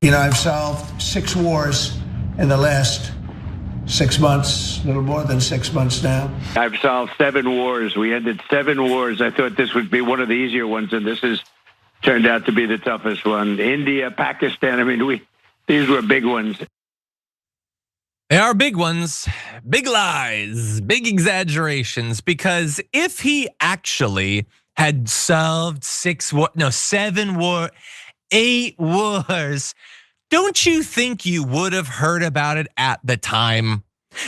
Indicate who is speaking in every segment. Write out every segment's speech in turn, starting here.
Speaker 1: You know, I've solved 6 wars in the last 6 months, a little more than 6 months now.
Speaker 2: I've solved 7 wars. We ended 7 wars. I thought this would be one of the easier ones, and this has turned out to be the toughest one. India, Pakistan, I mean, these were big ones.
Speaker 3: They are big ones, big lies, big exaggerations, because if he actually had solved 8 wars, don't you think you would have heard about it at the time?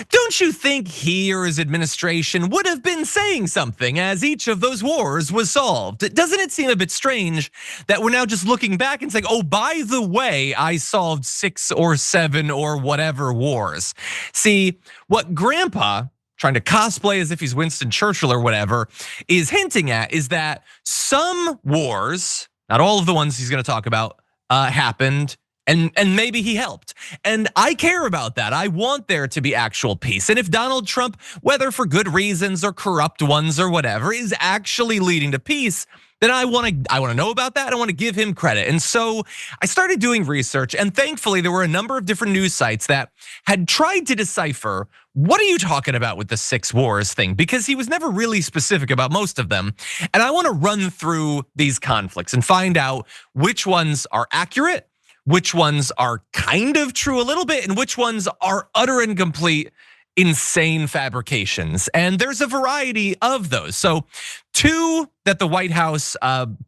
Speaker 3: Don't you think he or his administration would have been saying something as each of those wars was solved? Doesn't it seem a bit strange that we're now just looking back and saying, oh, by the way, I solved 6 or 7 or whatever wars? See, what Grandpa, trying to cosplay as if he's Winston Churchill or whatever, is hinting at is that some wars, not all of the ones he's gonna talk about, happened, and maybe he helped. And I care about that. I want there to be actual peace. And if Donald Trump, whether for good reasons or corrupt ones or whatever, is actually leading to peace, then I want to know about that. I want to give him credit. And so I started doing research, and thankfully there were a number of different news sites that had tried to decipher, what are you talking about with the 6 wars thing? Because he was never really specific about most of them. And I want to run through these conflicts and find out which ones are accurate, which ones are kind of true a little bit, and which ones are utter and complete insane fabrications. And there's a variety of those. So 2 that the White House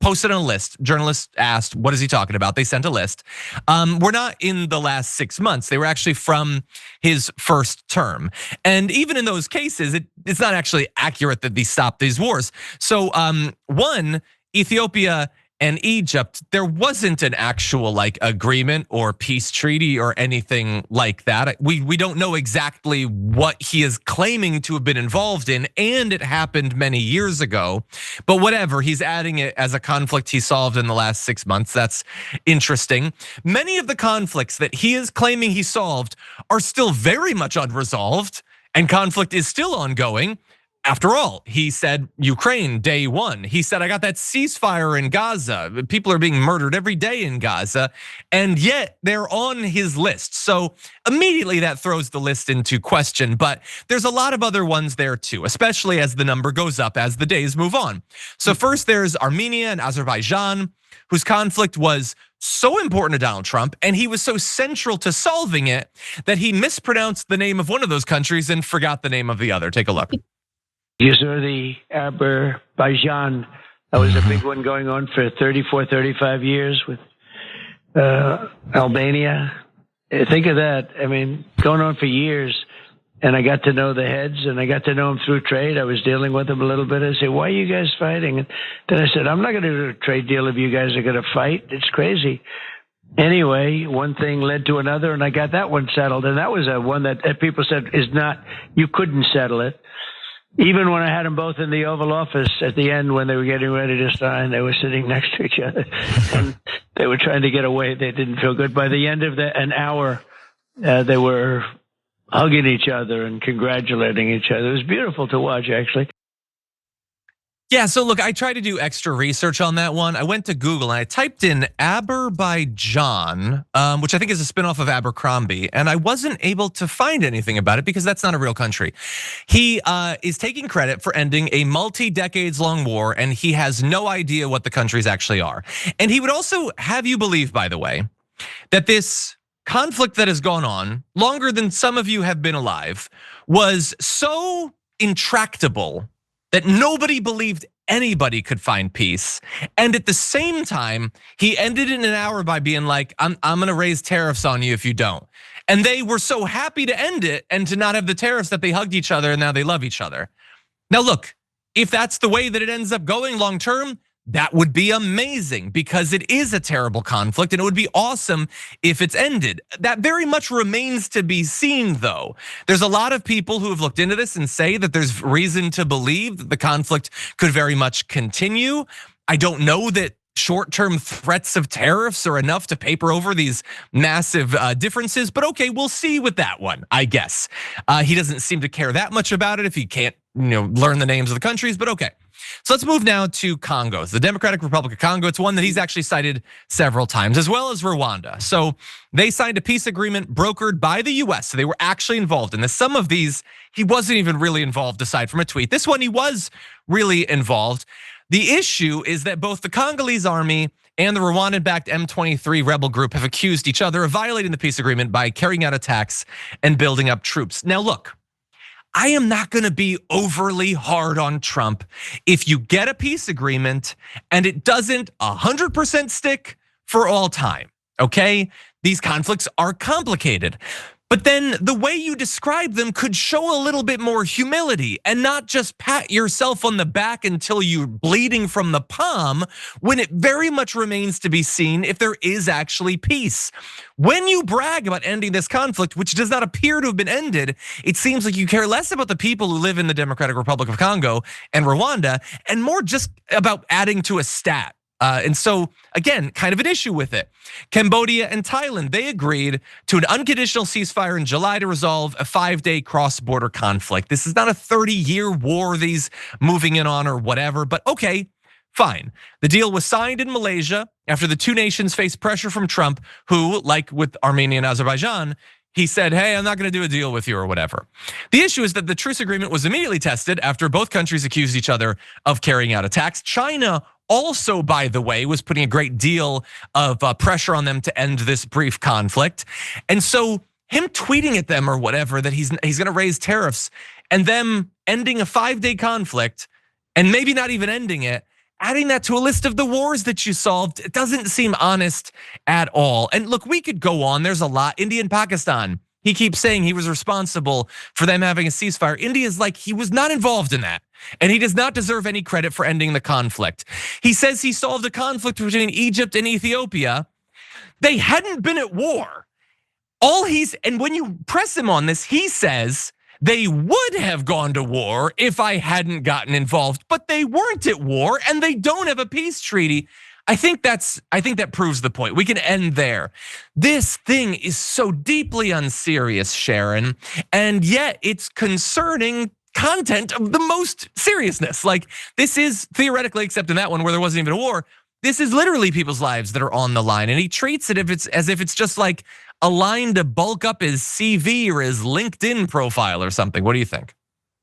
Speaker 3: posted on a list. Journalists asked, what is he talking about? They sent a list. Were not in the last 6 months. They were actually from his first term. And even in those cases, it's not actually accurate that they stopped these wars. So 1, Ethiopia and Egypt, there wasn't an actual agreement or peace treaty or anything like that. We don't know exactly what he is claiming to have been involved in, and it happened many years ago. But whatever, he's adding it as a conflict he solved in the last 6 months. That's interesting. Many of the conflicts that he is claiming he solved are still very much unresolved, and conflict is still ongoing. After all, he said Ukraine day 1. He said, I got that ceasefire in Gaza. People are being murdered every day in Gaza, and yet they're on his list. So immediately that throws the list into question, but there's a lot of other ones there too, especially as the number goes up as the days move on. So first there's Armenia and Azerbaijan, whose conflict was so important to Donald Trump, and he was so central to solving it that he mispronounced the name of one of those countries and forgot the name of the other. Take a look.
Speaker 4: You saw the Aberbaijan. That was a big one going on for 34, 35 years with Albania. Think of that. I mean, going on for years. And I got to know the heads, and I got to know them through trade. I was dealing with them a little bit. I said, why are you guys fighting? And then I said, I'm not going to do a trade deal if you guys are going to fight. It's crazy. Anyway, one thing led to another, and I got that one settled. And that was a one that people said you couldn't settle it. Even when I had them both in the Oval Office at the end when they were getting ready to sign, they were sitting next to each other and they were trying to get away. They didn't feel good. By the end of an hour, they were hugging each other and congratulating each other. It was beautiful to watch, actually.
Speaker 3: Yeah, so look, I tried to do extra research on that one. I went to Google and I typed in Azerbaijan, which I think is a spinoff of Abercrombie, and I wasn't able to find anything about it because that's not a real country. He is taking credit for ending a multi-decades-long war, and he has no idea what the countries actually are. And he would also have you believe, by the way, that this conflict that has gone on longer than some of you have been alive was so intractable that nobody believed anybody could find peace. And at the same time, he ended in an hour by being like, I'm gonna raise tariffs on you if you don't. And they were so happy to end it and to not have the tariffs that they hugged each other and now they love each other. Now look, if that's the way that it ends up going long term, that would be amazing because it is a terrible conflict and it would be awesome if it's ended. That very much remains to be seen though. There's a lot of people who have looked into this and say that there's reason to believe that the conflict could very much continue. I don't know that short-term threats of tariffs are enough to paper over these massive differences, but okay, we'll see with that one, I guess. He doesn't seem to care that much about it if he can't learn the names of the countries, but okay. So let's move now to Congo. The Democratic Republic of Congo. It's one that he's actually cited several times, as well as Rwanda. So they signed a peace agreement brokered by the US. So they were actually involved in this. Some of these, he wasn't even really involved aside from a tweet. This one, he was really involved. The issue is that both the Congolese army and the Rwandan-backed M23 rebel group have accused each other of violating the peace agreement by carrying out attacks and building up troops. Now look, I am not gonna be overly hard on Trump if you get a peace agreement and it doesn't 100% stick for all time, okay? These conflicts are complicated. But then the way you describe them could show a little bit more humility and not just pat yourself on the back until you're bleeding from the palm, when it very much remains to be seen if there is actually peace. When you brag about ending this conflict, which does not appear to have been ended, it seems like you care less about the people who live in the Democratic Republic of Congo and Rwanda and more just about adding to a stat. And so, again, kind of an issue with it. Cambodia and Thailand, they agreed to an unconditional ceasefire in July to resolve a 5-day cross-border conflict. This is not a 30-year war these moving in on or whatever, but okay, fine. The deal was signed in Malaysia after the two nations faced pressure from Trump, who, like with Armenia and Azerbaijan, he said, hey, I'm not gonna do a deal with you or whatever. The issue is that the truce agreement was immediately tested after both countries accused each other of carrying out attacks. China also, by the way, was putting a great deal of pressure on them to end this brief conflict. And so him tweeting at them or whatever that he's gonna raise tariffs and them ending a 5-day conflict and maybe not even ending it, adding that to a list of the wars that you solved, it doesn't seem honest at all. And look, we could go on, there's a lot. India and Pakistan, he keeps saying he was responsible for them having a ceasefire. India's like, he was not involved in that. And he does not deserve any credit for ending the conflict. He says he solved a conflict between Egypt and Ethiopia. They hadn't been at war. And when you press him on this, he says they would have gone to war if I hadn't gotten involved, but they weren't at war and they don't have a peace treaty. I think that proves the point. We can end there. This thing is so deeply unserious, Sharon, and yet it's concerning content of the most seriousness. Like, this is theoretically, except in that one where there wasn't even a war, this is literally people's lives that are on the line. And he treats it as if it's just like a line to bulk up his CV or his LinkedIn profile or something. What do you think?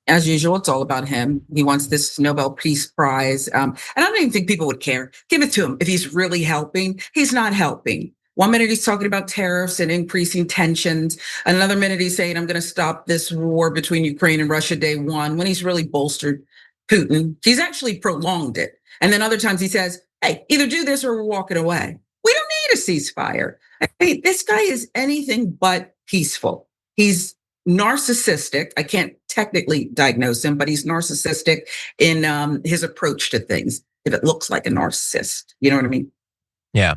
Speaker 5: As usual, it's all about him. He wants this Nobel Peace Prize. And I don't even think people would care. Give it to him if he's really helping. He's not helping. One minute he's talking about tariffs and increasing tensions. Another minute he's saying, I'm gonna stop this war between Ukraine and Russia day one, when he's really bolstered Putin. He's actually prolonged it. And then other times he says, hey, either do this or we're walking away. We don't need a ceasefire. Hey, this guy is anything but peaceful. He's narcissistic. I can't technically diagnose him, but he's narcissistic in his approach to things. If it looks like a narcissist, you know what I mean?
Speaker 3: Yeah,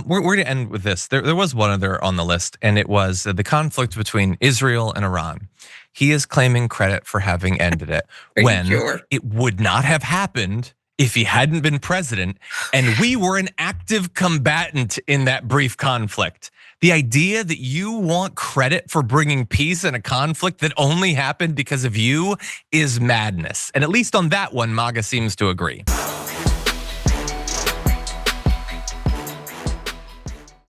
Speaker 3: we're gonna end with this. There was one other on the list, and it was the conflict between Israel and Iran. He is claiming credit for having ended it when it would not have happened if he hadn't been president, and we were an active combatant in that brief conflict. The idea that you want credit for bringing peace in a conflict that only happened because of you is madness. And at least on that one, MAGA seems to agree.